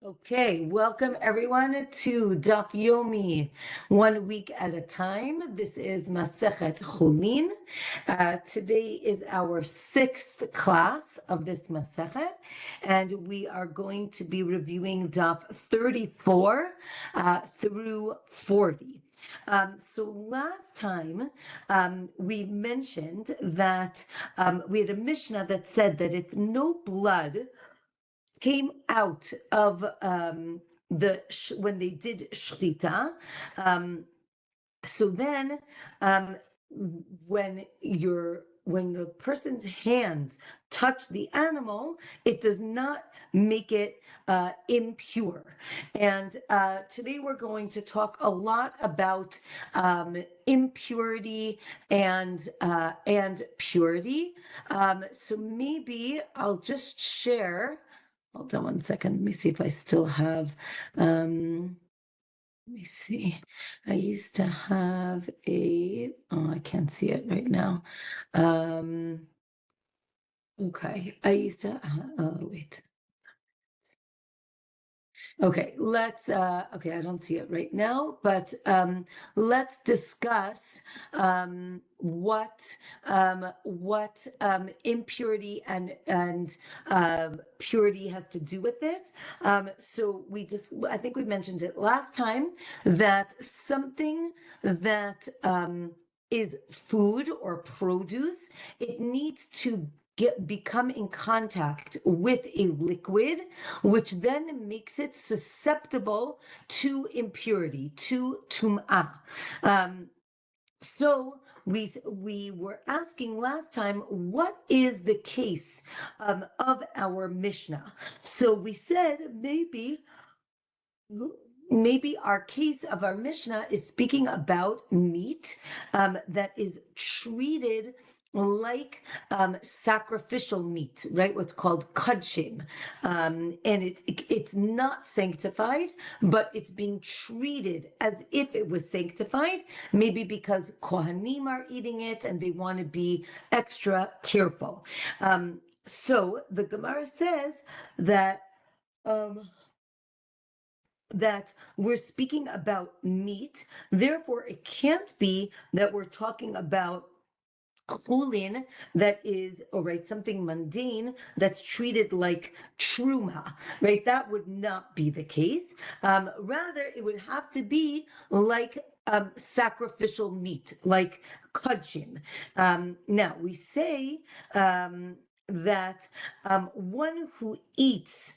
Okay, welcome everyone to Daf Yomi, 1 week at a time. This is Masechet Chullin. Today is our 6th class of this Masechet, and we are going to be reviewing Daf 34 through 40. So last time we mentioned that we had a Mishnah that said that if no blood came out of when they did shechita. So then, when the person's hands touch the animal, it does not make it impure. And today we're going to talk a lot about impurity and purity. So maybe I'll just share. Hold on 1 second. Let me see if I still have. Let me see. I used to have I can't see it right now. Okay. I used to, wait. Okay, okay, I don't see it right now, but let's discuss what impurity and purity has to do with this. So I think we mentioned it last time that something that is food or produce, it needs to become in contact with a liquid, which then makes it susceptible to impurity, to tum'ah. So we were asking last time, what is the case of our Mishnah? So we said maybe our case of our Mishnah is speaking about meat that is treated like sacrificial meat, right? What's called kudshim. And it's not sanctified, but it's being treated as if it was sanctified, maybe because Kohanim are eating it and they want to be extra careful. So the Gemara says that we're speaking about meat, therefore it can't be that we're talking about Chullin that is, something mundane that's treated like truma, right? That would not be the case. Rather, it would have to be like sacrificial meat, like kudshim. Now, we say that one who eats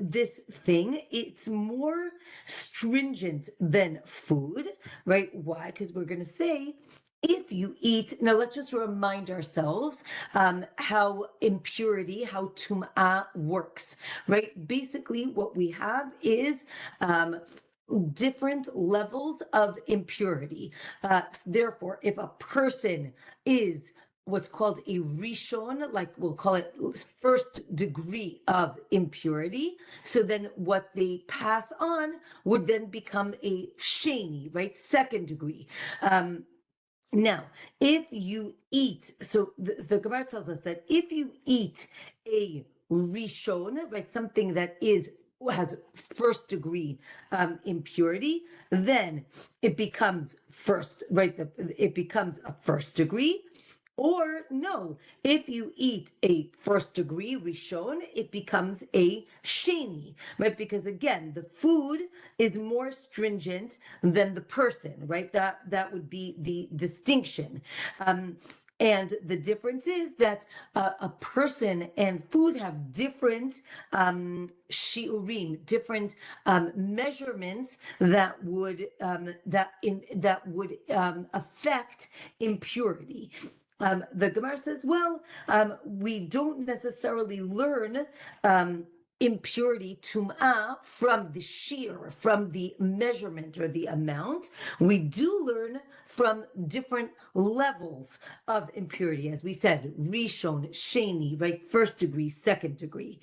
this thing, it's more stringent than food, right? Why? Because we're going to say, if you eat, now let's just remind ourselves how impurity, how tum'ah works, right? Basically, what we have is different levels of impurity. Therefore, if a person is what's called a rishon, like we'll call it first degree of impurity. So then what they pass on would then become a sheni, right? Second degree. Now, if you eat, so the Gemara tells us that if you eat a rishon, right, something that has first degree impurity, then it becomes first, right? It becomes a first degree. Or no, if you eat a first degree rishon, it becomes a sheni, right? Because again, the food is more stringent than the person, right? That would be the distinction. And the difference is that a person and food have different shiurim, different measurements that would affect impurity. The Gemara says, well, we don't necessarily learn impurity, tum'ah, from the shear, from the measurement or the amount. We do learn from different levels of impurity, as we said, rishon, sheni, right? First degree, second degree.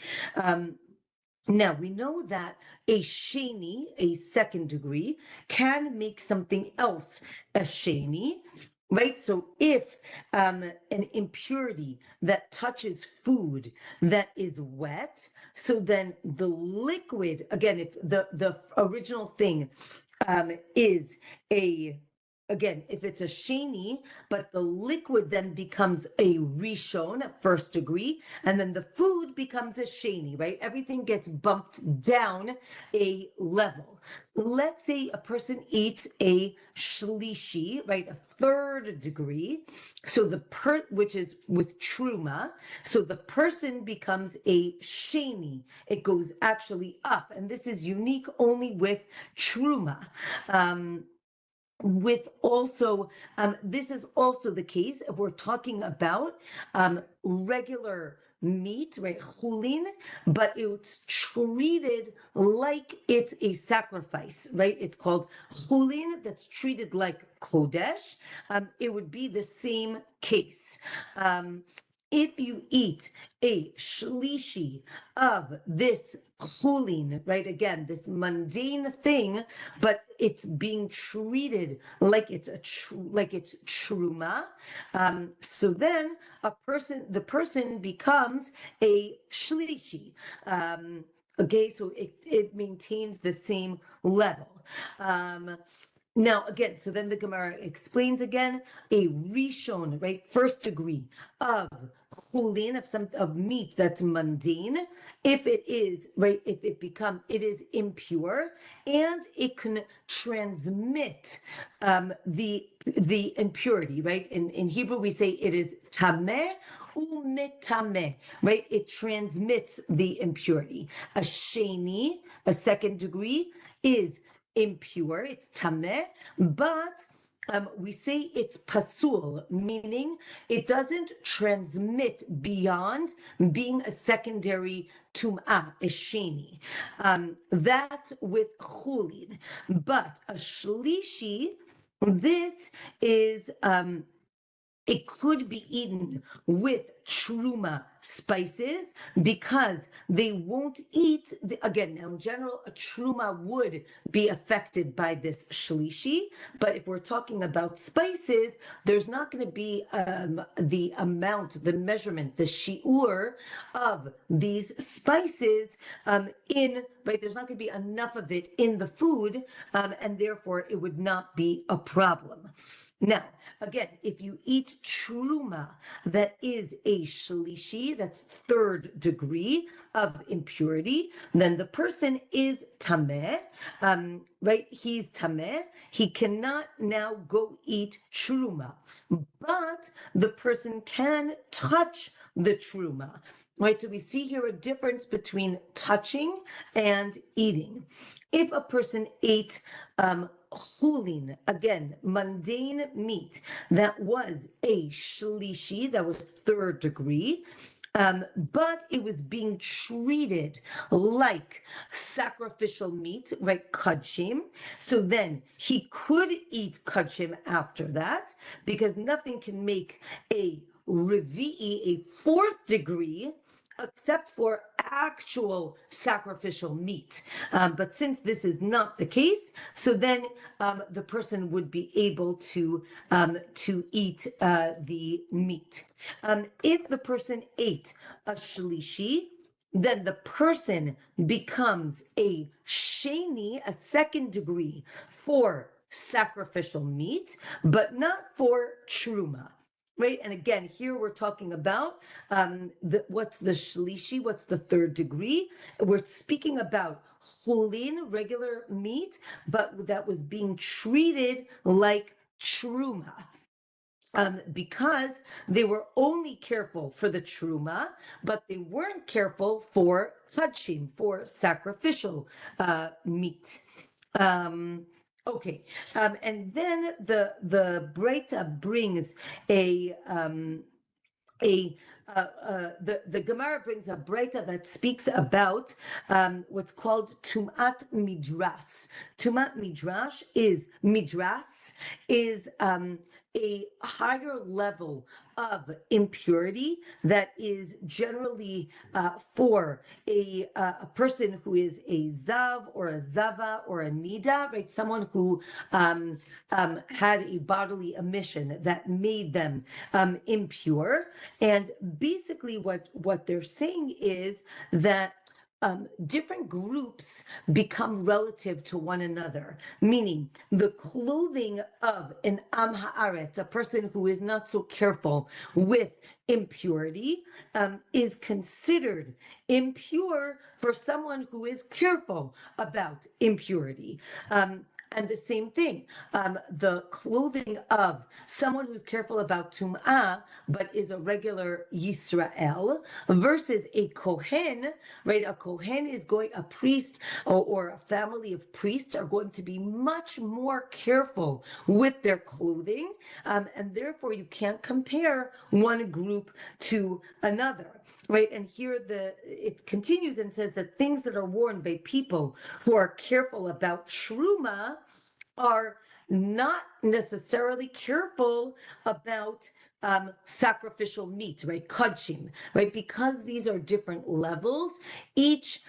Now, we know that a sheni, a second degree, can make something else a sheni, right? So if an impurity that touches food that is wet, so then the liquid, again, if the original thing is again, if it's a sheni, but the liquid then becomes a rishon, first degree, and then the food becomes a sheni, right? Everything gets bumped down a level. Let's say a person eats a shlishi, right? A third degree. So which is with truma. So the person becomes a sheni. It goes actually up. And this is unique only with truma. With also, this is also the case if we're talking about regular meat, right, chulin, but it's treated like it's a sacrifice, right? It's called chulin, that's treated like kodesh. It would be the same case. If you eat a shlishi of this chulin, right? Again, this mundane thing, but it's being treated like it's like it's truma. So then the person becomes a shlishi. Okay, so it maintains the same level. Now, again, so then the Gemara explains again a rishon, right, first degree of chulin, of meat that's mundane, if it is, right, if it is impure, and it can transmit the impurity, right? In Hebrew, we say it is tameh u'metameh, right? It transmits the impurity. A sheni, a second degree, is impure, it's tameh, but we say it's pasul, meaning it doesn't transmit beyond being a secondary tum'ah, a sheni. That's with chulin. But a shlishi, this is it could be eaten with truma spices because they won't eat, again, now in general, a truma would be affected by this shlishi, but if we're talking about spices, there's not going to be the amount, the measurement, the shi'ur of these spices right, there's not going to be enough of it in the food, and therefore it would not be a problem. Now, again, if you eat truma that is a shlishi, that's third degree of impurity, then the person is tameh, right? He's tameh. He cannot now go eat truma, but the person can touch the truma. Right, so we see here a difference between touching and eating. If a person ate chulin, again, mundane meat, that was a shlishi, that was third degree, but it was being treated like sacrificial meat, right, kudshim. So then he could eat kudshim after that, because nothing can make a revi'i, a fourth degree, except for actual sacrificial meat. But since this is not the case, so then the person would be able to eat the meat. If the person ate a shlishi, then the person becomes a sheni, a second degree for sacrificial meat, but not for truma. Right, and again, here we're talking about what's the shlishi, what's the third degree. We're speaking about chulin, regular meat, but that was being treated like truma. Because they were only careful for the truma, but they weren't careful for kudshim, for sacrificial meat. Okay, and then the Breita brings the Gemara brings a Breita that speaks about what's called Tumat Midras. Tumat Midras is a higher level of impurity that is generally for a person who is a zav or a zava or a nida, right? Someone who had a bodily emission that made them impure. And basically what they're saying is that different groups become relative to one another, meaning the clothing of an am haaretz, a person who is not so careful with impurity, is considered impure for someone who is careful about impurity. And the same thing, the clothing of someone who's careful about tum'ah, but is a regular Yisrael, versus a Kohen, right? A Kohen is a priest or a family of priests are going to be much more careful with their clothing. And therefore you can't compare one group to another, right? And here it continues and says that things that are worn by people who are careful about truma are not necessarily careful about sacrificial meat, right? Kudshim, right? Because these are different levels, each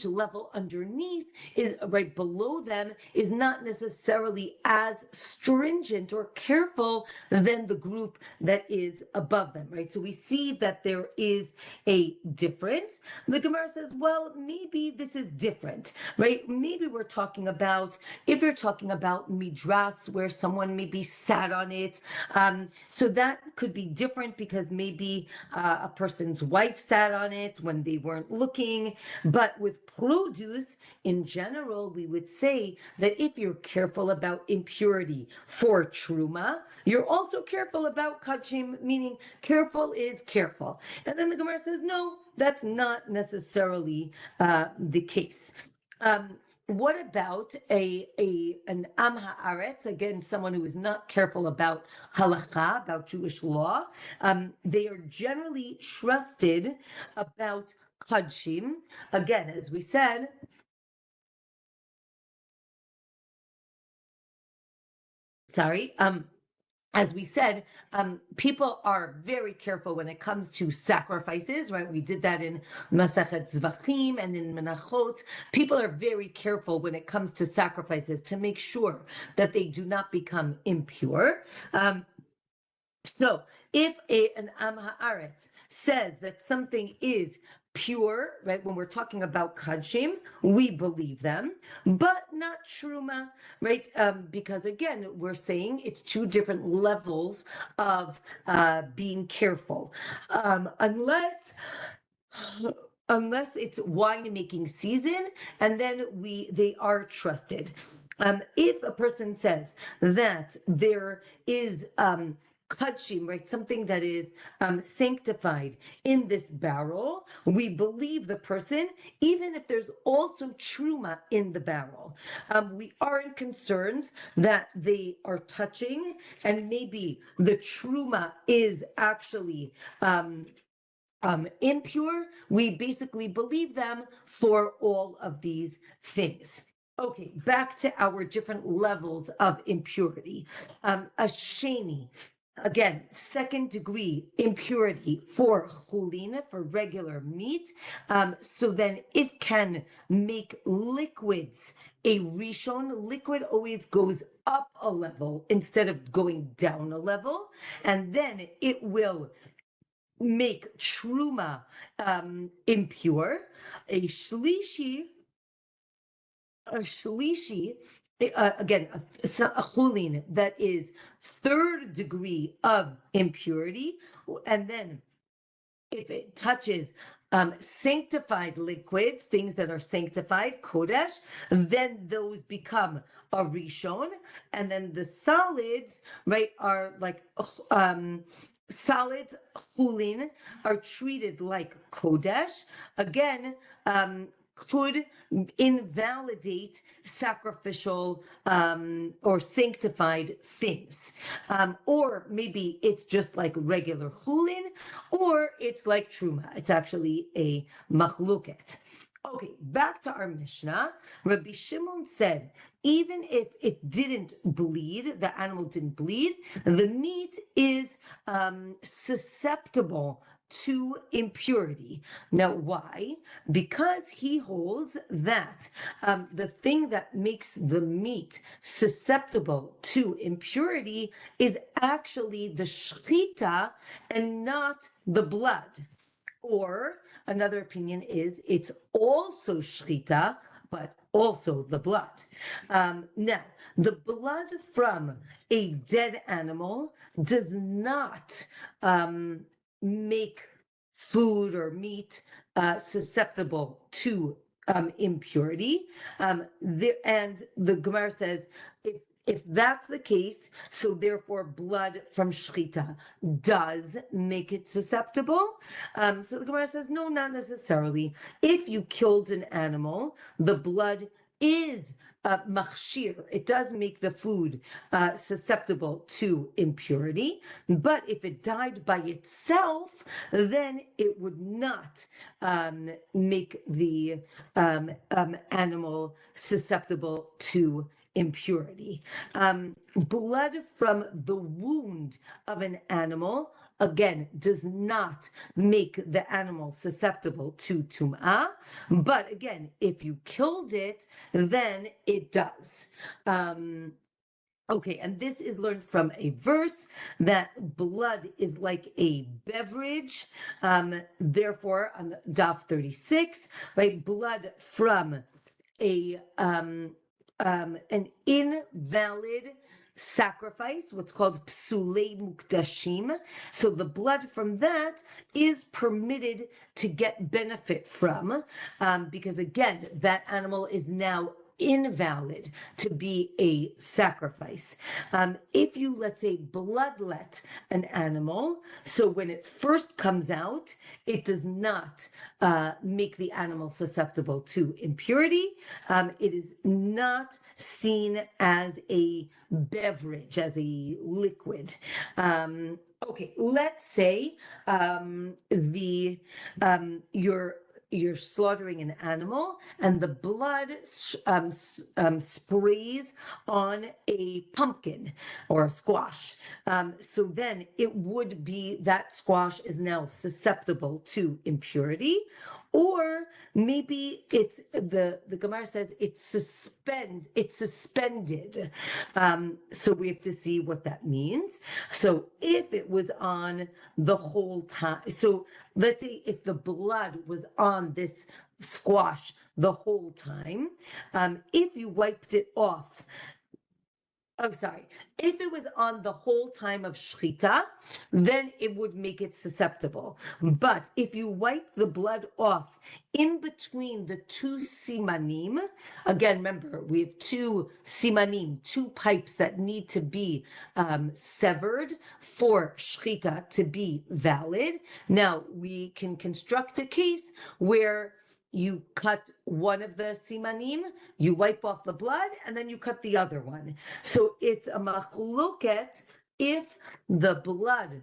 level underneath is right below them is not necessarily as stringent or careful than the group that is above them, right? So we see that there is a difference. The Gemara says, well, maybe this is different, right? Maybe we're talking about, if you're talking about midras, where someone maybe sat on it, so that could be different because maybe a person's wife sat on it when they weren't looking. But with produce in general, we would say that if you're careful about impurity for truma, you're also careful about kachim, meaning careful is careful. And then the Gemara says, no, that's not necessarily the case. What about an am haaretz, again, someone who is not careful about halacha, about Jewish law? They are generally trusted about kudshim. Again, as we said, as we said, people are very careful when it comes to sacrifices, right? We did that in Masachet Zvachim and in Menachot. People are very careful when it comes to sacrifices to make sure that they do not become impure. So if an am haaretz says that something is pure, right? When we're talking about kudshim, we believe them, but not truma, right? Because again, we're saying it's two different levels of being careful, unless it's wine making season, and then they are trusted. If a person says that there is kudshim, right, something that is sanctified in this barrel, we believe the person, even if there's also truma in the barrel. We aren't concerned that they are touching, and maybe the truma is actually impure. We basically believe them for all of these things. Okay, back to our different levels of impurity. A sheni, again, second degree impurity for chulin, for regular meat. So then it can make liquids a rishon. Liquid always goes up a level instead of going down a level. And then it will make truma impure. A shlishi, again, a chulin that is third degree of impurity, and then if it touches sanctified liquids, things that are sanctified, kodesh, then those become a rishon, and then the solids, right, are like solids, chulin, are treated like kodesh. Again, could invalidate sacrificial or sanctified things. Or maybe it's just like regular chulin, or it's like truma. It's actually a machluket. Okay, back to our Mishnah. Rabbi Shimon said, even if it didn't bleed, the animal didn't bleed, the meat is susceptible to impurity. Now, why? Because he holds that the thing that makes the meat susceptible to impurity is actually the shechita and not the blood. Or another opinion is it's also shechita, but also the blood. Now, the blood from a dead animal does not make food or meat susceptible to impurity. And the Gemara says, if that's the case, so therefore blood from shechita does make it susceptible. So the Gemara says, no, not necessarily. If you killed an animal, the blood is machshir. It does make the food susceptible to impurity. But if it died by itself, then it would not make the animal susceptible to impurity. Blood from the wound of an animal, again, does not make the animal susceptible to tum'ah. But again, if you killed it, then it does. Okay, and this is learned from a verse that blood is like a beverage. Therefore, on the Daf 36, right, blood from an invalid sacrifice, what's called psulei mukdashim. So the blood from that is permitted to get benefit from, because again, that animal is now invalid to be a sacrifice. If you, let's say, bloodlet an animal, so when it first comes out, it does not make the animal susceptible to impurity. It is not seen as a beverage, as a liquid. Okay, let's say you're slaughtering an animal and the blood sprays on a pumpkin or a squash. So then it would be that squash is now susceptible to impurity. Or maybe it's the Gemara says it's suspended. So we have to see what that means. So if it was on the whole time, so let's say if the blood was on this squash the whole time, if you wiped it off, if it was on the whole time of shechita, then it would make it susceptible. But if you wipe the blood off in between the two simanim, again, remember, we have two simanim, two pipes that need to be severed for shechita to be valid. Now, we can construct a case where you cut one of the simanim, you wipe off the blood, and then you cut the other one. So it's a machloket if the blood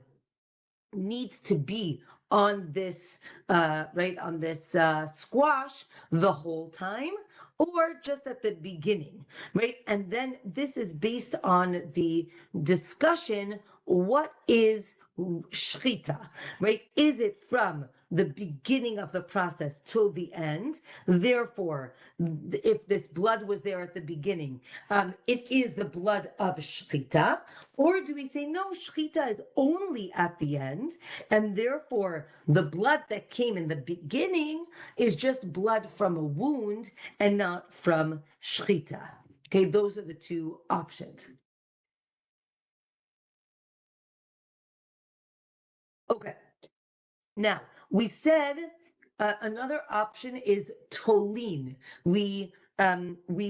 needs to be on this, on this squash the whole time, or just at the beginning, right? And then this is based on the discussion, what is shechita, right? Is it from the beginning of the process till the end? Therefore, if this blood was there at the beginning, it is the blood of shechita. Or do we say, no, shechita is only at the end, and therefore the blood that came in the beginning is just blood from a wound and not from shechita? Okay, those are the two options. Okay. Now, we said another option is tolin. We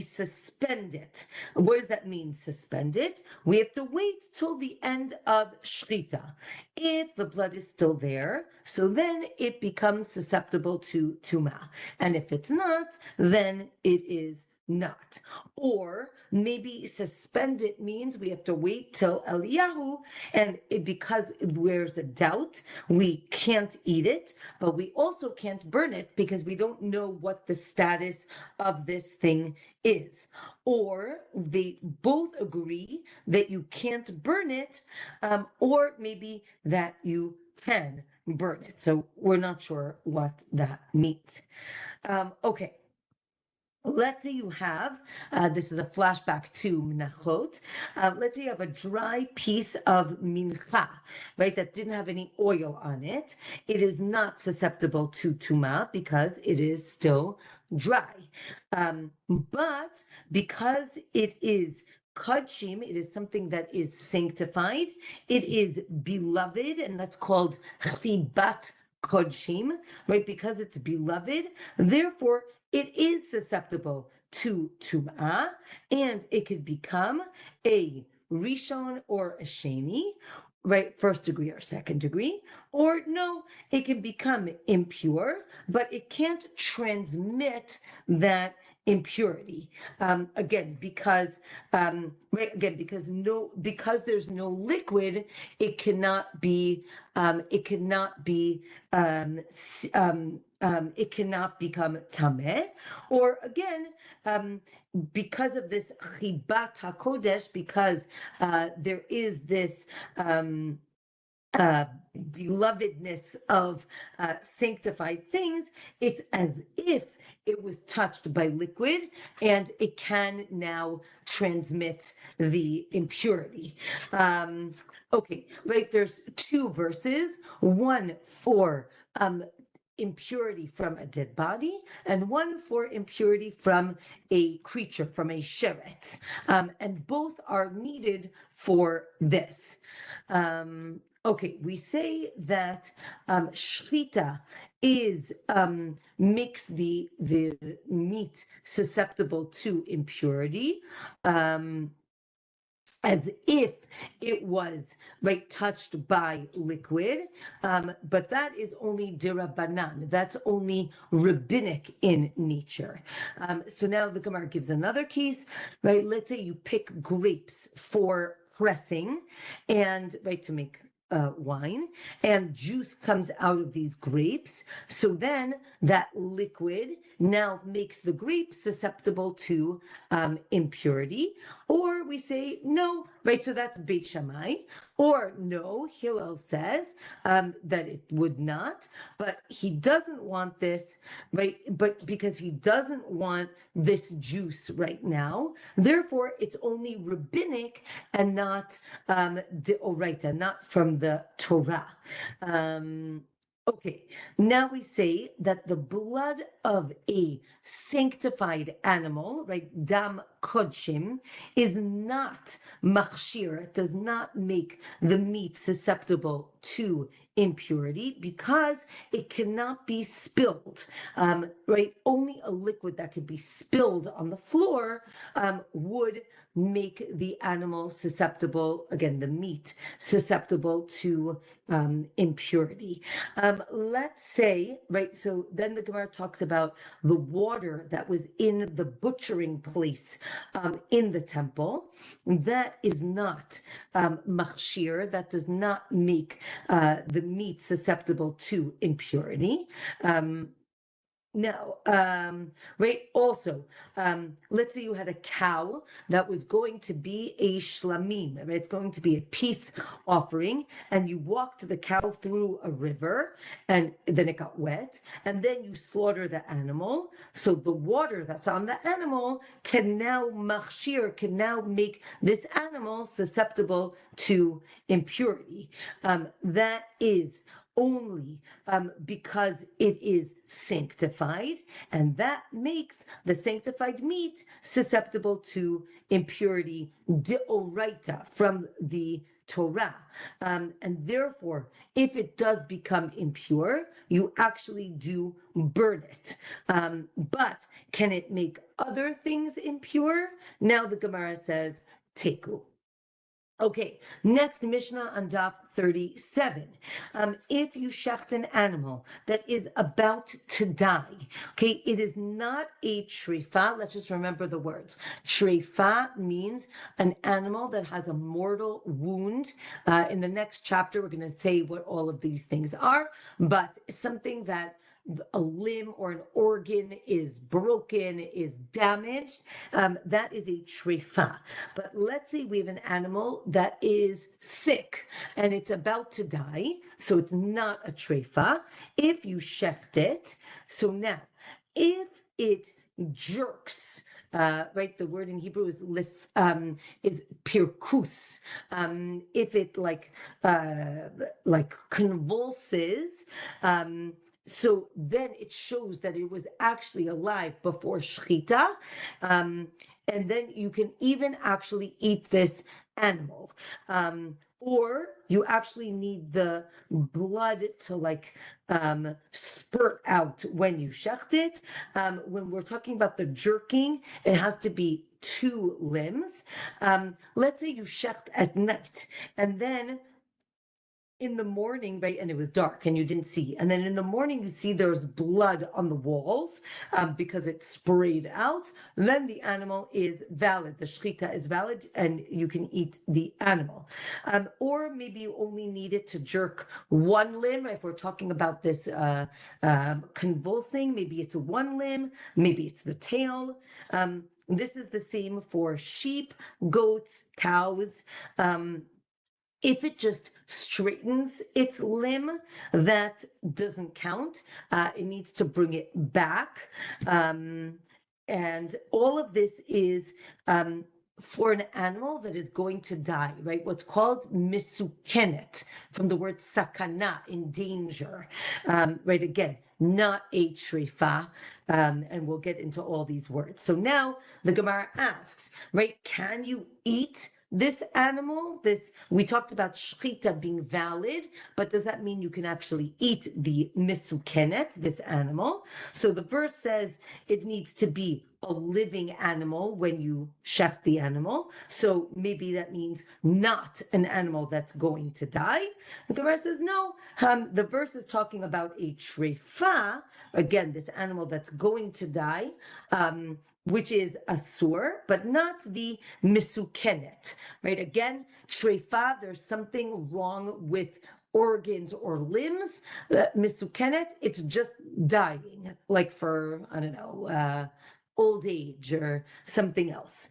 suspend it. What does that mean, suspend it? We have to wait till the end of shechita. If the blood is still there, so then it becomes susceptible to tumah. And if it's not, then it is not. Or maybe suspended means we have to wait till Eliyahu, and because there's a doubt, we can't eat it, but we also can't burn it because we don't know what the status of this thing is. Or they both agree that you can't burn it, or maybe that you can burn it. So we're not sure what that means. Okay. Let's say you have, this is a flashback to minachot. Let's say you have a dry piece of mincha, right, that didn't have any oil on it. It is not susceptible to tuma because it is still dry. But because it is kodshim, it is something that is sanctified. It is beloved, and that's called chibat kodshim, right? Because it's beloved, therefore it is susceptible to tum'ah, and it could become a rishon or a sheni, right? First degree or second degree, or no, it can become impure, but it can't transmit that impurity. Again, because because there's no liquid, it cannot be it cannot become tameh. Or again, because of this chibat hakodesh, because there is this belovedness of sanctified things, it's as if it was touched by liquid, and it can now transmit the impurity. Okay, right, there's two verses, one for impurity from a dead body, and one for impurity from a creature, from a sheretz. And both are needed for this. Okay, we say that shechita makes the meat susceptible to impurity, as if it was, right, touched by liquid, but that is only dirabanan. That's only rabbinic in nature. So now the Gemara gives another case, right? Let's say you pick grapes for pressing, and right, to make wine, and juice comes out of these grapes. So then that liquid now makes the grape susceptible to impurity. Or we say no, right? So that's Beit Shammai. Or no, Hillel says that it would not, but he doesn't want this, right? But because he doesn't want this juice right now, therefore it's only rabbinic and not deoraita, not from the Torah. Okay, now we say that the blood of a sanctified animal, right, dam kodshim, is not machshir. It does not make the meat susceptible to impurity because it cannot be spilled, right? Only a liquid that could be spilled on the floor would make the animal susceptible, again, the meat susceptible to impurity. Let's say, right, so then the Gemara talks about the water that was in the butchering place in the temple. That is not machshir, that does not make the meat susceptible to impurity. No, right. Also, let's say you had a cow that was going to be a shlamim, right? It's going to be a peace offering, and you walked the cow through a river, and then it got wet, and then you slaughter the animal. So the water that's on the animal can now machshir, can now make this animal susceptible to impurity. That is only because it is sanctified, and that makes the sanctified meat susceptible to impurity deoraita from the Torah. And therefore, if it does become impure, you actually do burn it. But can it make other things impure? Now the Gemara says, teku. Okay, next Mishnah on Daf 37. If you shecht an animal that is about to die, okay, it is not a shrifa. Let's just remember the words. Shrifa means an animal that has a mortal wound. In the next chapter, we're going to say what all of these things are, but something that a limb or an organ is broken, is damaged, that is a trefa. But let's say we have an animal that is sick and it's about to die, so it's not a trefa. If you shecht it, so now, if it jerks, right? The word in Hebrew is pirkus. If it like convulses, so then it shows that it was actually alive before shechita, and then you can even actually eat this animal. Or you actually need the blood to like spurt out when you shecht it. When we're talking about the jerking, it has to be 2 limbs. Let's say you shecht at night, and then in the morning, right, and it was dark and you didn't see, and then in the morning you see there's blood on the walls because it sprayed out, then the animal is valid, the shechita is valid, and you can eat the animal. Or maybe you only need it to jerk 1 limb. If we're talking about this convulsing, maybe it's 1 limb, maybe it's the tail. This is the same for sheep, goats, cows. If it just straightens its limb, that doesn't count. It needs to bring it back. And all of this is for an animal that is going to die, right? What's called misukenet, from the word sakana, in danger, right? Again, not a trefa. And we'll get into all these words. So now the Gemara asks, right? Can you eat this animal? We talked about shechita being valid, but does that mean you can actually eat the misukenet, this animal? So the verse says it needs to be a living animal when you shecht the animal. So maybe that means not an animal that's going to die. But the verse says no. The verse is talking about a trefa, again, this animal that's going to die, which is asur, but not the misukenet, right? Again, trefa, there's something wrong with organs or limbs. Misukenet, it's just dying, like for, I don't know, old age or something else.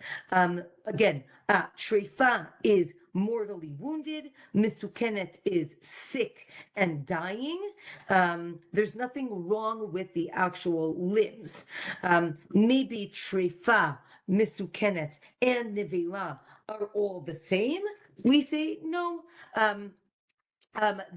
Again, trefa is mortally wounded. Misukenet is sick and dying. There's nothing wrong with the actual limbs. Maybe trefa, misukenet, and nevela are all the same. We say no.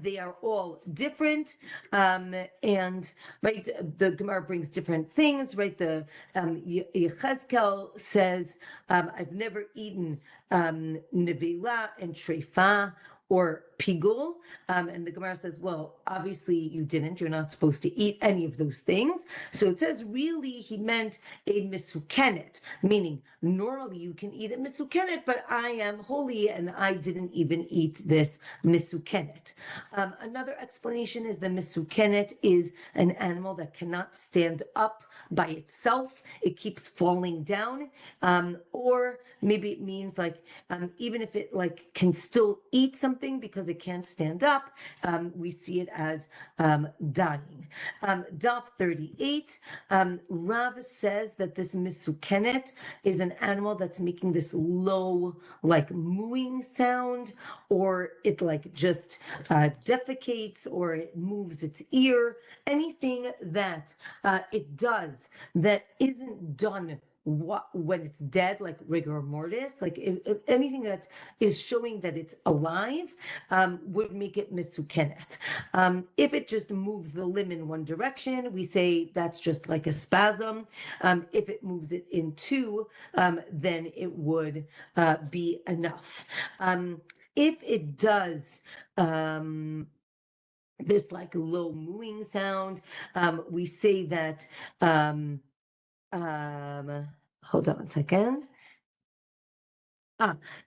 They are all different, and right, the Gemara brings different things, right? The Yechezkel says, I've never eaten nevela and trefa or pigul, and the Gemara says, well, obviously you didn't. You're not supposed to eat any of those things. So it says really he meant a misukenet, meaning normally you can eat a misukenet, but I am holy and I didn't even eat this misukenet. Another explanation is the misukenet is an animal that cannot stand up by itself. It keeps falling down, or maybe it means like even if it like can still eat something because it can't stand up, we see it as dying. Daf 38, Rav says that this misukenet is an animal that's making this low, like mooing sound, or it like just defecates, or it moves its ear. Anything that it does that isn't done when it's dead, like rigor mortis, like if anything that is showing that it's alive, would make it misukenet. If it just moves the limb in one direction, we say that's just like a spasm. If it moves it in 2, then it would be enough. If it does this like low mooing sound, we say that hold on one second.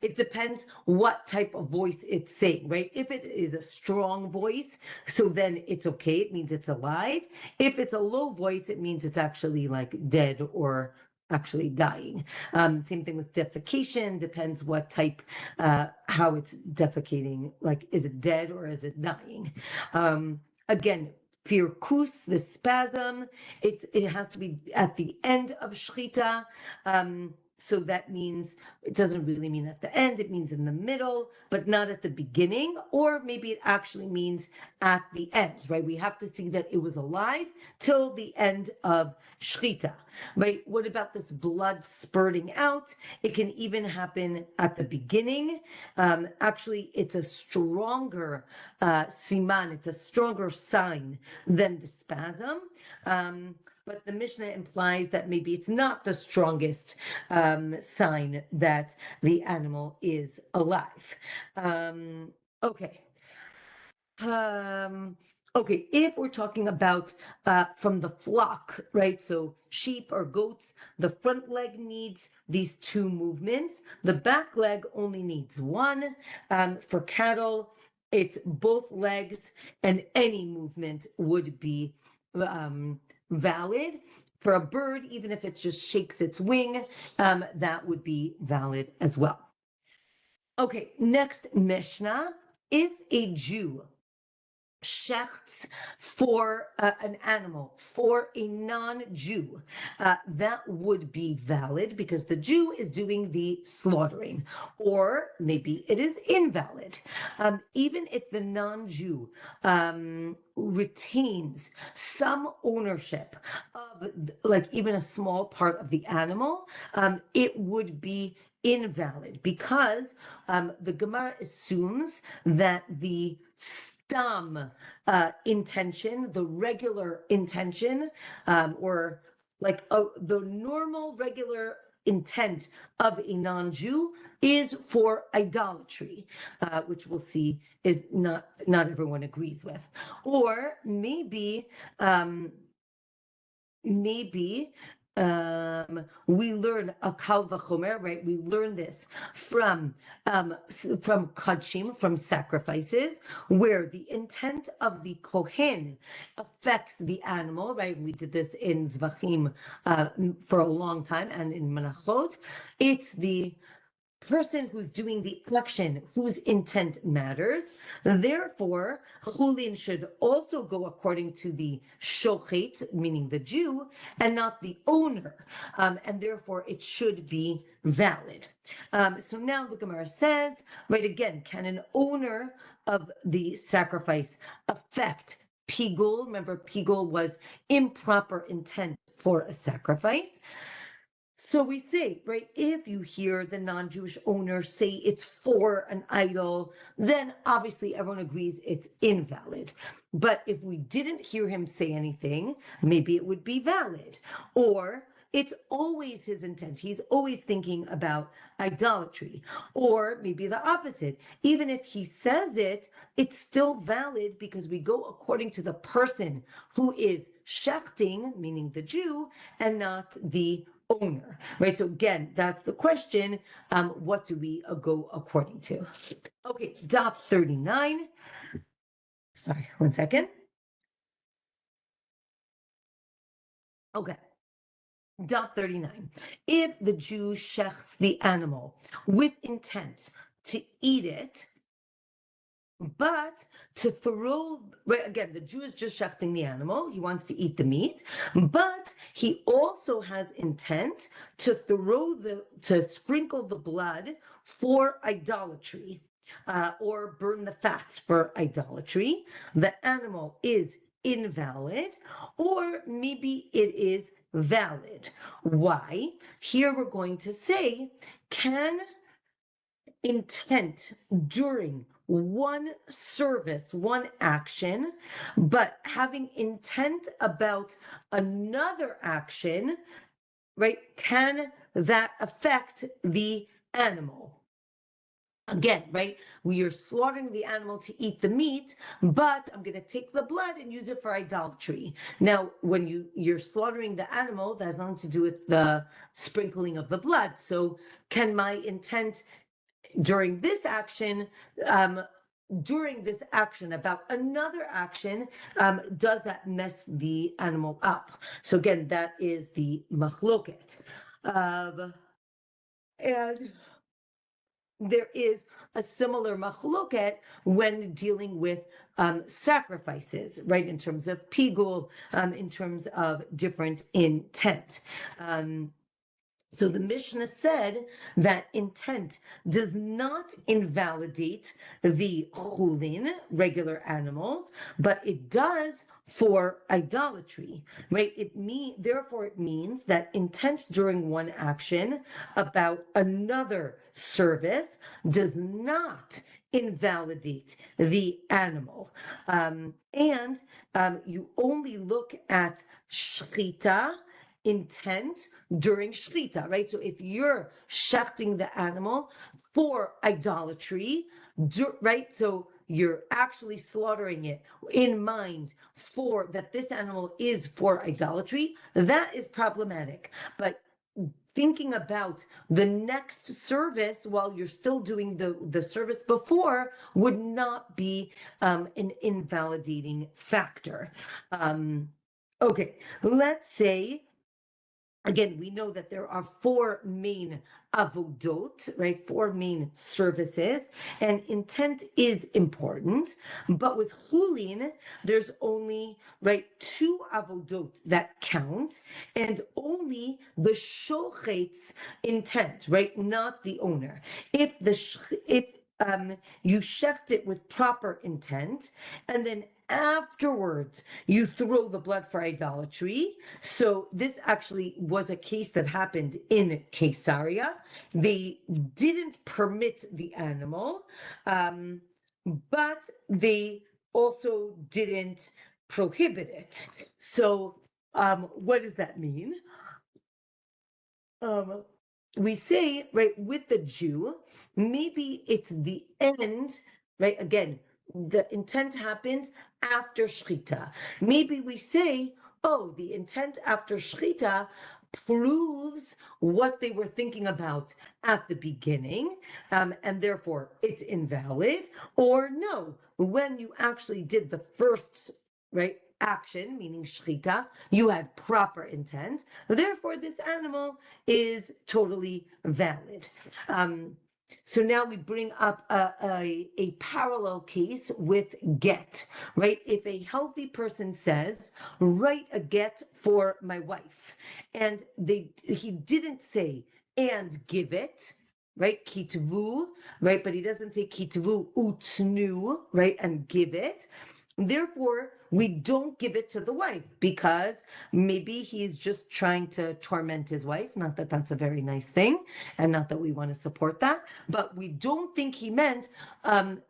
It depends what type of voice it's saying, right? If it is a strong voice, so then it's okay. It means it's alive. If it's a low voice, it means it's actually like dead or actually dying. Same thing with defecation, depends what type, how it's defecating, like is it dead or is it dying? Again, firkus, the spasm, it has to be at the end of shechita. So that means it doesn't really mean at the end, it means in the middle, but not at the beginning, or maybe it actually means at the end, right? We have to see that it was alive till the end of shechita, right? What about this blood spurting out? It can even happen at the beginning. Actually, it's a stronger siman, it's a stronger sign than the spasm. But the Mishnah implies that maybe it's not the strongest sign that the animal is alive. Okay. Okay, if we're talking about from the flock, right? So sheep or goats, the front leg needs these two movements. The back leg only needs one. For cattle, it's both legs, and any movement would be valid. For a bird, even if it just shakes its wing, that would be valid as well. Okay, next Mishnah. If a Jew shechts for an animal for a non-Jew, that would be valid because the Jew is doing the slaughtering, or maybe it is invalid. Even if the non-Jew retains some ownership of like even a small part of the animal, it would be invalid because the Gemara assumes that the stam intention, the regular intention, or like the normal regular intent of a non-Jew is for idolatry, which we'll see is not everyone agrees with. Or maybe we learn a kal v'chomer, right? We learn this from kachim, from sacrifices, where the intent of the kohen affects the animal, right? We did this in zvachim for a long time, and in menachot. It's the person who's doing the action whose intent matters. Therefore, Chullin should also go according to the shochet, meaning the Jew, and not the owner. And therefore, it should be valid. So now the Gemara says, right again, can an owner of the sacrifice affect pigul? Remember, pigul was improper intent for a sacrifice. So we say, right, if you hear the non-Jewish owner say it's for an idol, then obviously everyone agrees it's invalid. But if we didn't hear him say anything, maybe it would be valid. Or it's always his intent. He's always thinking about idolatry. Or maybe the opposite. Even if he says it, it's still valid because we go according to the person who is shechting, meaning the Jew, and not the owner, right? So again, that's the question. What do we go according to? Okay, dot 39. Sorry, 1 second. Okay. Dot 39. If the Jew shechts the animal with intent to eat it, but to throw, right, again, the Jew is just shechting the animal. He wants to eat the meat, but he also has intent to to sprinkle the blood for idolatry, or burn the fats for idolatry. The animal is invalid, or maybe it is valid. Why? Here we're going to say, can intent during one service, one action, but having intent about another action, right? Can that affect the animal? Again, right? We are slaughtering the animal to eat the meat, but I'm going to take the blood and use it for idolatry. Now, when you're slaughtering the animal, that has nothing to do with the sprinkling of the blood. So can my intent during this action, about another action, does that mess the animal up? So again, that is the machloket. And there is a similar machloket when dealing with sacrifices, right? In terms of pigul, in terms of different intent. So the Mishnah said that intent does not invalidate the chulin, regular animals, but it does for idolatry, right? Therefore it means that intent during one action about another service does not invalidate the animal. And you only look at shechita, intent during shechita, right? So if you're shechting the animal for idolatry, right? So you're actually slaughtering it in mind for that this animal is for idolatry, that is problematic. But thinking about the next service while you're still doing the service before would not be an invalidating factor. Okay, let's say, again, we know that there are four main avodot, right? Four main services, and intent is important. But with chulin, there's only, right, two avodot that count, and only the shochet's intent, right? Not the owner. If you shecht it with proper intent, and then afterwards you throw the blood for idolatry. So this actually was a case that happened in Caesarea. They didn't permit the animal, but they also didn't prohibit it. So what does that mean? We say, right, with the Jew, maybe it's the end, right? Again, the intent happened after shechita. Maybe we say, oh, the intent after shechita proves what they were thinking about at the beginning, and therefore it's invalid. Or no, when you actually did the first, right, action, meaning shechita, you had proper intent. Therefore, this animal is totally valid. So now we bring up a parallel case with get, right? If a healthy person says, write a get for my wife, and he didn't say, and give it, right? Kitvu, right? But he doesn't say kitvu utnu, right? And give it. Therefore, we don't give it to the wife because maybe he's just trying to torment his wife. Not that that's a very nice thing, and not that we want to support that, but we don't think he meant, I'm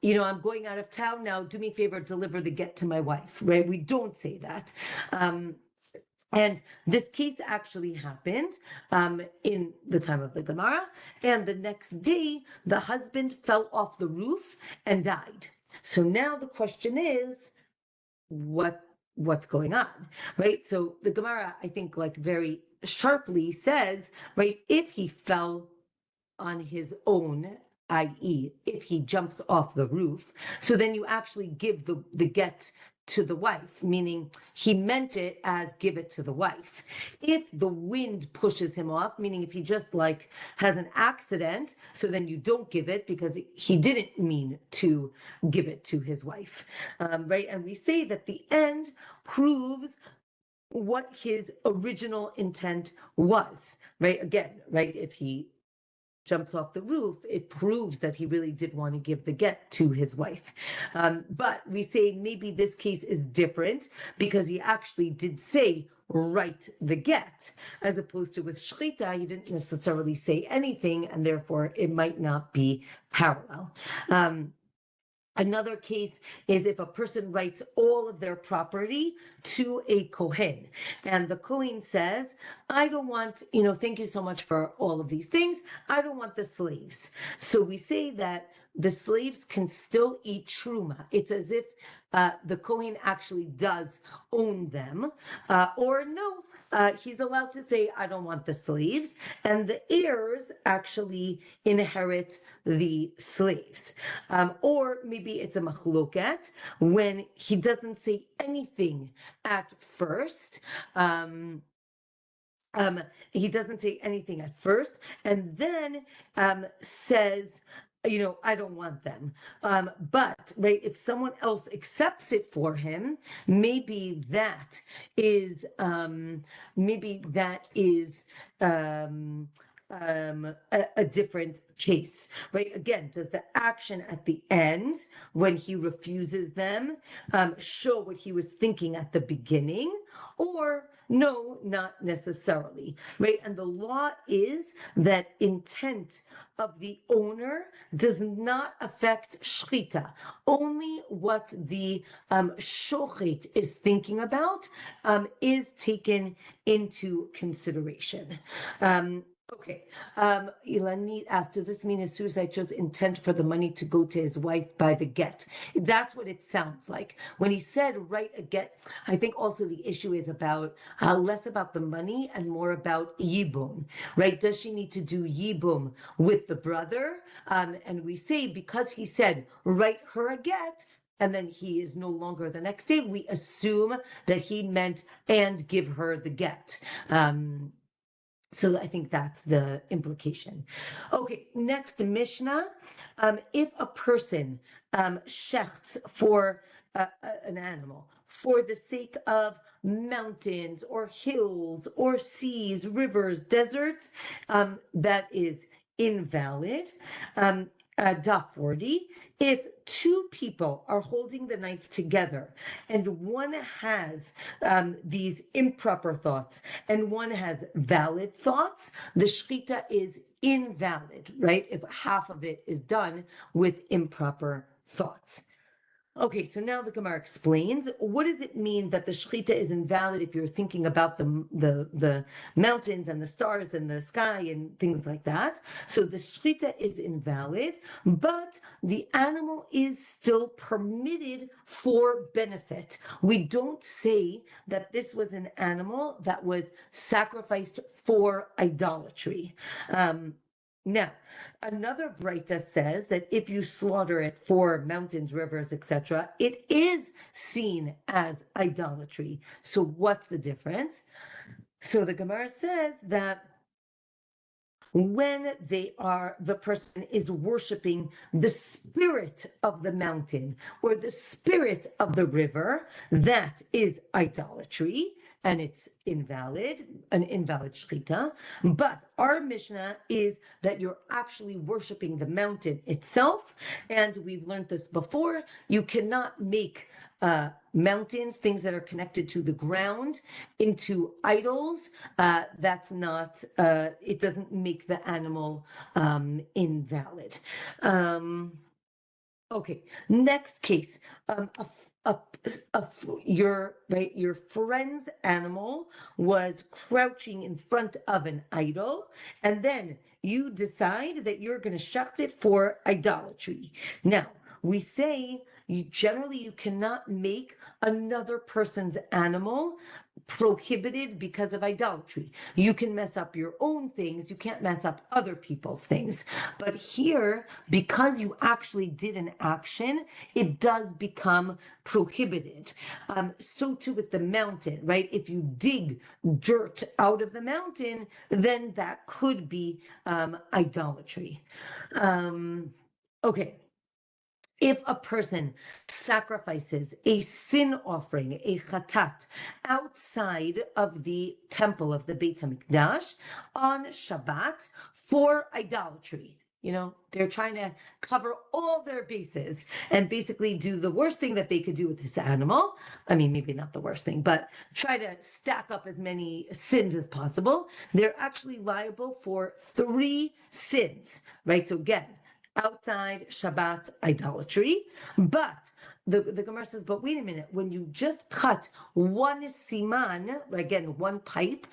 going out of town now, do me a favor, deliver the get to my wife, right? We don't say that. And this case actually happened in the time of the Gemara, and the next day, the husband fell off the roof and died. So now the question is, what's going on, right? So the Gemara, I think, like very sharply says, right, if he fell on his own, i.e., if he jumps off the roof, so then you actually give the get to the wife, meaning he meant it as give it to the wife. If the wind pushes him off, meaning if he just like has an accident, so then you don't give it because he didn't mean to give it to his wife, right? And we say that the end proves what his original intent was, right? Again, right? If he jumps off the roof, it proves that he really did want to give the get to his wife. But we say maybe this case is different because he actually did say, write the get, as opposed to with shechita, he didn't necessarily say anything, and therefore it might not be parallel. Another case is if a person writes all of their property to a Kohen, and the Kohen says, I don't want, thank you so much for all of these things. I don't want the slaves. So we say that the slaves can still eat truma. It's as if the Kohen actually does own them, or no, he's allowed to say, I don't want the slaves, and the heirs actually inherit the slaves. Or maybe it's a machloket when he doesn't say anything at first. He doesn't say anything at first, and then says, I don't want them. But right, if someone else accepts it for him, maybe that is um, a different case, right? Again, does the action at the end, when he refuses them, show what he was thinking at the beginning, or no, not necessarily, right? And the law is that intent of the owner does not affect shechita. Only what the shochet is thinking about is taken into consideration. Okay. Ilanit asked, does this mean his suicide shows intent for the money to go to his wife by the get? That's what it sounds like. When he said write a get, I think also the issue is about less about the money and more about yibum, right? Does she need to do yibum with the brother? And we say, because he said write her a get, and then he is no longer the next day, we assume that he meant and give her the get. So I think that's the implication. Okay, next Mishnah. If a person shechts for an animal for the sake of mountains or hills or seas, rivers, deserts, that is invalid. Daf 40. If two people are holding the knife together and one has these improper thoughts and one has valid thoughts, the shechita is invalid, right? If half of it is done with improper thoughts. Okay, so now the Gemara explains, what does it mean that the shechita is invalid if you're thinking about the mountains and the stars and the sky and things like that? So the shechita is invalid, but the animal is still permitted for benefit. We don't say that this was an animal that was sacrificed for idolatry. Now, another Breita says that if you slaughter it for mountains, rivers, etc., it is seen as idolatry. So what's the difference? So the Gemara says that when the person is worshiping the spirit of the mountain or the spirit of the river, that is idolatry. And it's invalid, an invalid shechita. But our Mishnah is that you're actually worshiping the mountain itself. And we've learned this before. You cannot make mountains, things that are connected to the ground, into idols. That's not, it doesn't make the animal invalid. Okay, next case. Your friend's animal was crouching in front of an idol, and then you decide that you're going to shecht it for idolatry. Now, we say you cannot make another person's animal prohibited because of idolatry. You can mess up your own things, you can't mess up other people's things. But here, because you actually did an action, it does become prohibited. So too with the mountain, right? If you dig dirt out of the mountain, then that could be idolatry. Okay. If a person sacrifices a sin offering, a chatat, outside of the temple of the Beit HaMikdash on Shabbat for idolatry, they're trying to cover all their bases and basically do the worst thing that they could do with this animal. I mean, maybe not the worst thing, but try to stack up as many sins as possible. They're actually liable for 3 sins, right? So again, outside Shabbat idolatry, but the Gemara says, but wait a minute, when you just cut one siman, again, one pipe,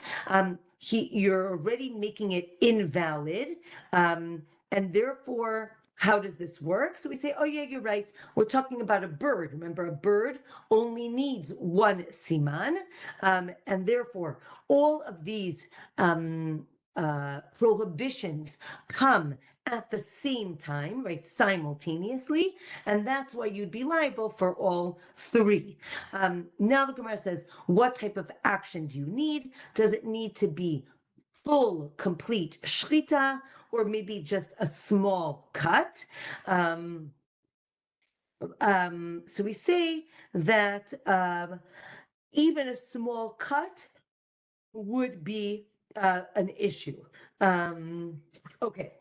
you're already making it invalid, and therefore how does this work? So we say, oh yeah, you're right. We're talking about a bird. Remember, a bird only needs one siman, and therefore all of these prohibitions come at the same time, right, simultaneously, and that's why you'd be liable for all three. Now the Gemara says, what type of action do you need? Does it need to be full, complete shechita, or maybe just a small cut? So we say that even a small cut would be an issue. Okay.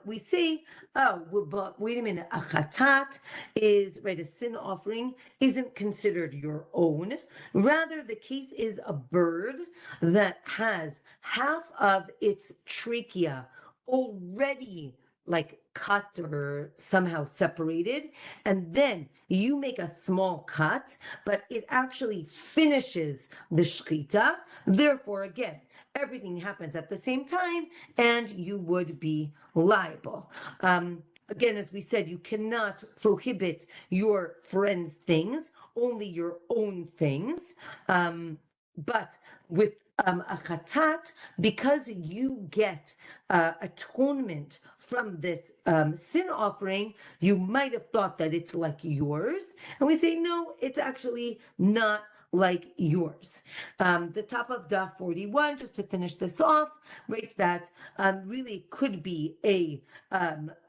We say, oh, well, but wait a minute, a chatat is, right, a sin offering isn't considered your own. Rather, the case is a bird that has half of its trachea already like cut or somehow separated, and then you make a small cut, but it actually finishes the shechita. Therefore, again, everything happens at the same time, and you would be liable. Again, as we said, you cannot prohibit your friend's things, only your own things. But with a chatat, because you get atonement from this sin offering, you might have thought that it's like yours. And we say, no, it's actually not like yours. The top of Daf 41, just to finish this off, right, that really could be a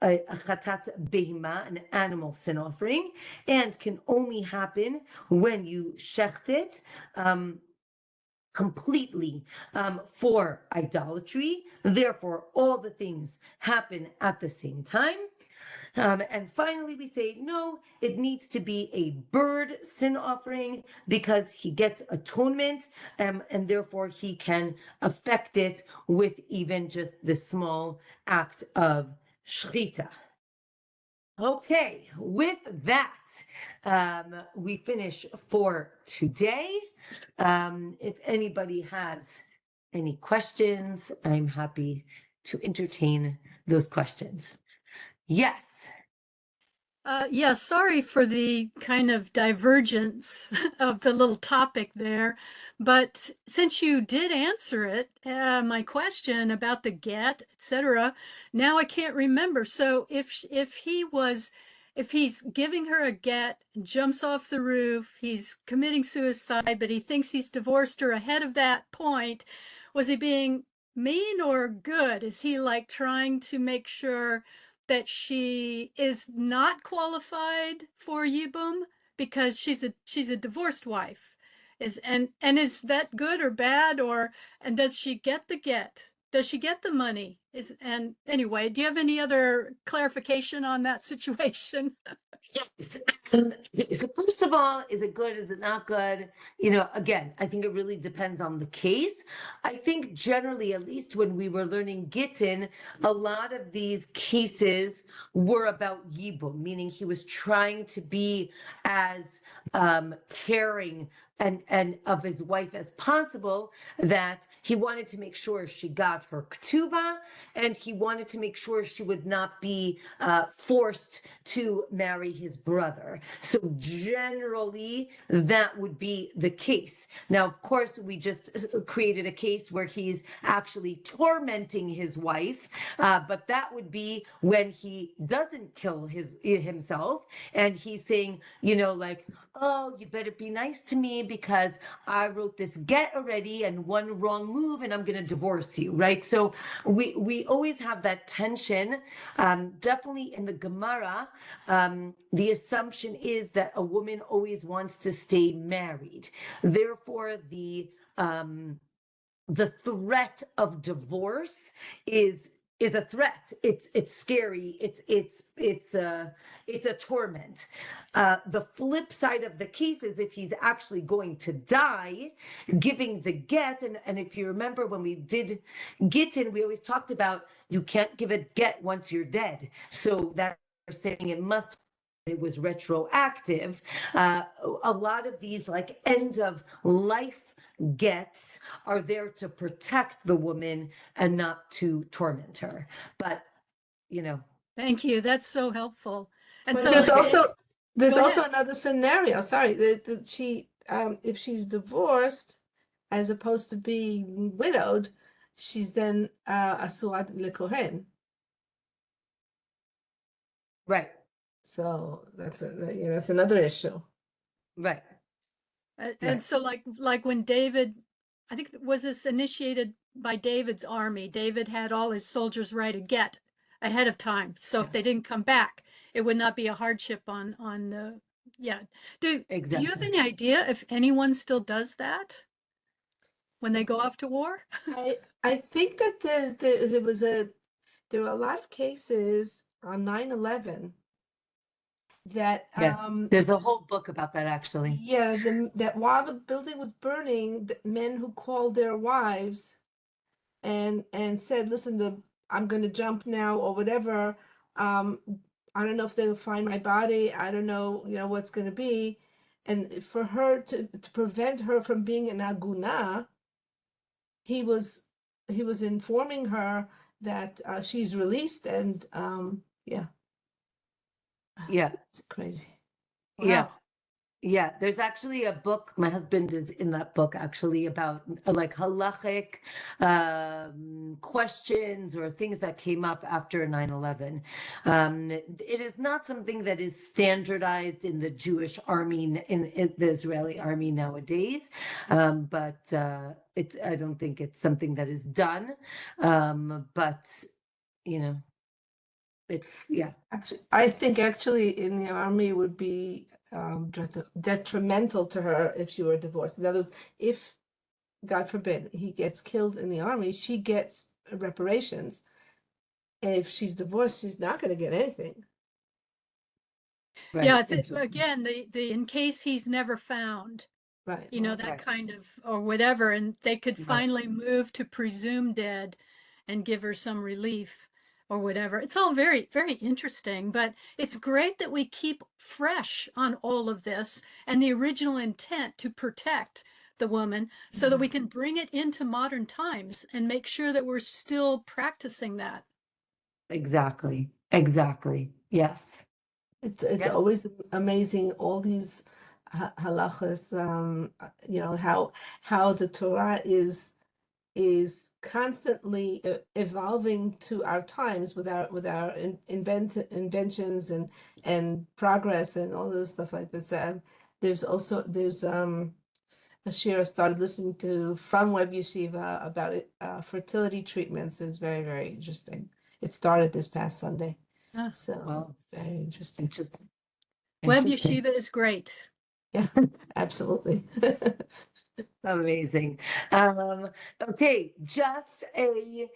chatat behima, an animal sin offering, and can only happen when you shecht it completely for idolatry. Therefore, all the things happen at the same time. And finally, we say, no, it needs to be a bird sin offering because he gets atonement, and therefore he can affect it with even just the small act of shechita. Okay, with that, we finish for today. If anybody has any questions, I'm happy to entertain those questions. Yes. Yeah, sorry for the kind of divergence of the little topic there, but since you did answer it, my question about the get, etc., now I can't remember. So if he's giving her a get, jumps off the roof, he's committing suicide, but he thinks he's divorced her ahead of that point, was he being mean or good? Is he like trying to make sure that she is not qualified for Yibum because she's a divorced wife? Is that good or bad, or and does she get the get? Does she get the money? And anyway, do you have any other clarification on that situation? Yes. So first of all, is it good? Is it not good? Again, I think it really depends on the case. I think generally, at least when we were learning Gittin, a lot of these cases were about Yibum, meaning he was trying to be as caring and of his wife as possible, that he wanted to make sure she got her ketubah, and he wanted to make sure she would not be forced to marry his brother. So generally, that would be the case. Now, of course, we just created a case where he's actually tormenting his wife, but that would be when he doesn't kill himself, and he's saying, like, oh, you better be nice to me because I wrote this get already, and one wrong move and I'm going to divorce you, right? So we always have that tension. Definitely in the Gemara, the assumption is that a woman always wants to stay married. Therefore, the threat of divorce is a threat. It's scary. It's a torment. The flip side of the case is if he's actually going to die, giving the get, and if you remember when we did Gittin, we always talked about you can't give a get once you're dead. So that's saying it was retroactive. A lot of these like end of life gets are there to protect the woman and not to torment her. But Thank you. That's so helpful. And But so there's go also ahead. another scenario. Sorry, that she if she's divorced as opposed to being widowed, she's then asuad lekohen. Right, So that's another issue. right, And right. so like when David, I think was this initiated by David's army. David had all his soldiers write a get ahead of time. So if they didn't come back, it would not be a hardship on the yeah. Do you have Exactly. any idea if anyone still does that when they go off to war? I think that there were a lot of cases on 9/11 that Yeah. There's a whole book about that, actually. yeah, that while the building was burning, the men who called their wives and said, "Listen, I'm going to jump now or whatever. Um, I don't know if they'll find my body. I don't know, what's going to be." And for her to prevent her from being an aguna, he was informing her that she's released, and yeah, Yeah, it's crazy. yeah. Wow. Yeah, there's actually a book. My husband is in that book actually about like halachic questions or things that came up after 9/11. It is not something that is standardized in the Jewish army, in the Israeli army nowadays, but I don't think it's something that is done. But you know, yeah, Actually, I think actually in the army would be detrimental to her if she were divorced. In other words, if God forbid he gets killed in the army, she gets reparations. If she's divorced, she's not going to get anything. Yeah, right, interesting. again, the in case he's never found, Right. that Right, kind of, or whatever, and they could right. finally move to presume dead and give her some relief or whatever. It's all very, very interesting, but it's great that we keep fresh on all of this and the original intent to protect the woman so that we can bring it into modern times and make sure that we're still practicing that. Exactly. Exactly. Yes. It's Yes. always amazing all these halachas. How the Torah is constantly evolving to our times with our inventions and progress and all this stuff like this. There's a shir I started listening to from Web Yeshiva about it, fertility treatments. Is very, very interesting. It started this past Sunday, Ah, so Well, it's very interesting. interesting. Web Interesting. Yeshiva is great. Yeah, absolutely. Amazing. Okay, just a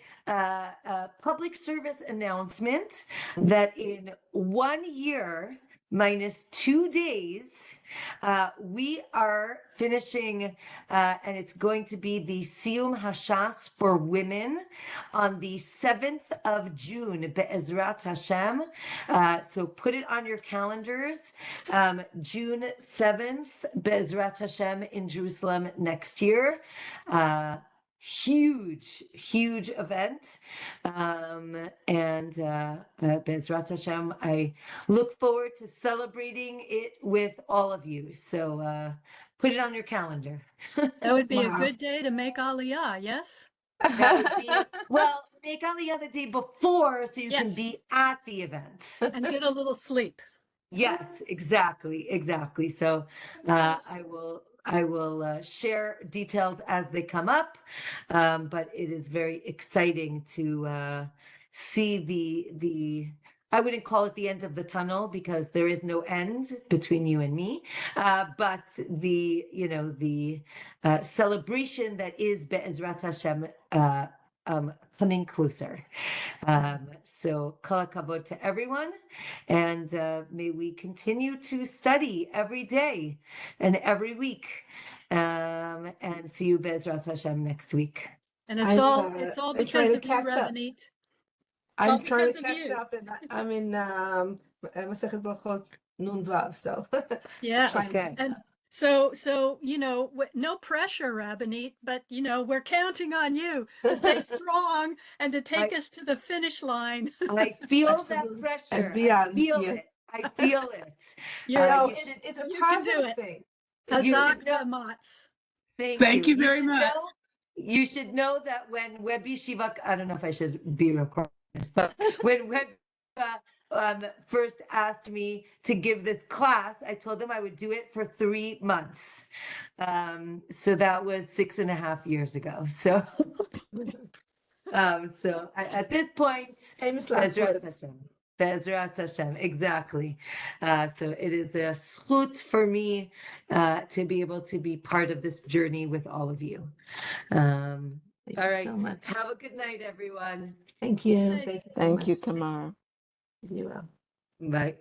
public service announcement that in 1 year minus 2 days, we are finishing, and it's going to be the Siyum Hashas for women on the 7th of June, Be'ezrat Hashem. So put it on your calendars. June 7th, Be'ezrat Hashem in Jerusalem next year. Huge event. And Be'ezrat Hashem, I look forward to celebrating it with all of you. So put it on your calendar. That would be a Wow. good day to make Aliyah, yes? That would be, well, make Aliyah the day before so you can Yes. be at the event. And get a little sleep. Yes, exactly. So I will share details as they come up, but it is very exciting to see the I wouldn't call it the end of the tunnel because there is no end between you and me, but the celebration that is Be'ezrat Hashem coming closer. So kol hakavod to everyone, and may we continue to study every day and every week. And see you Bezrat Hashem next week. And I'm it's all I'm trying because to of you, catch up. Ravanit. It's all I'm trying because to of catch you. up, and I'm in Masechet Brachot Nun Vav, so Yes. trying. Okay. And So, no pressure, Rabbanit, but, we're counting on you to stay strong and to take us to the finish line. I feel that Absolutely. pressure. And I beyond, feel yeah. it. I feel it. No, You should- it's a you can do positive it. thing. you Hazak should know- v'matz. Thank you very should much. You should know that when Web Yeshiva, I don't know if I should be recording this, but when Web first asked me to give this class, I told them I would do it for 3 months. So that was 6.5 years ago. So, at this point, Famous last Bezrat words. Hashem. Bezrat Hashem, exactly. So it is a zchut for me to be able to be part of this journey with all of you. Thank All you right. so much. Have a good night, everyone. Thank you. Night. Thank you so Thank you, much. Tamara. You will. Bye.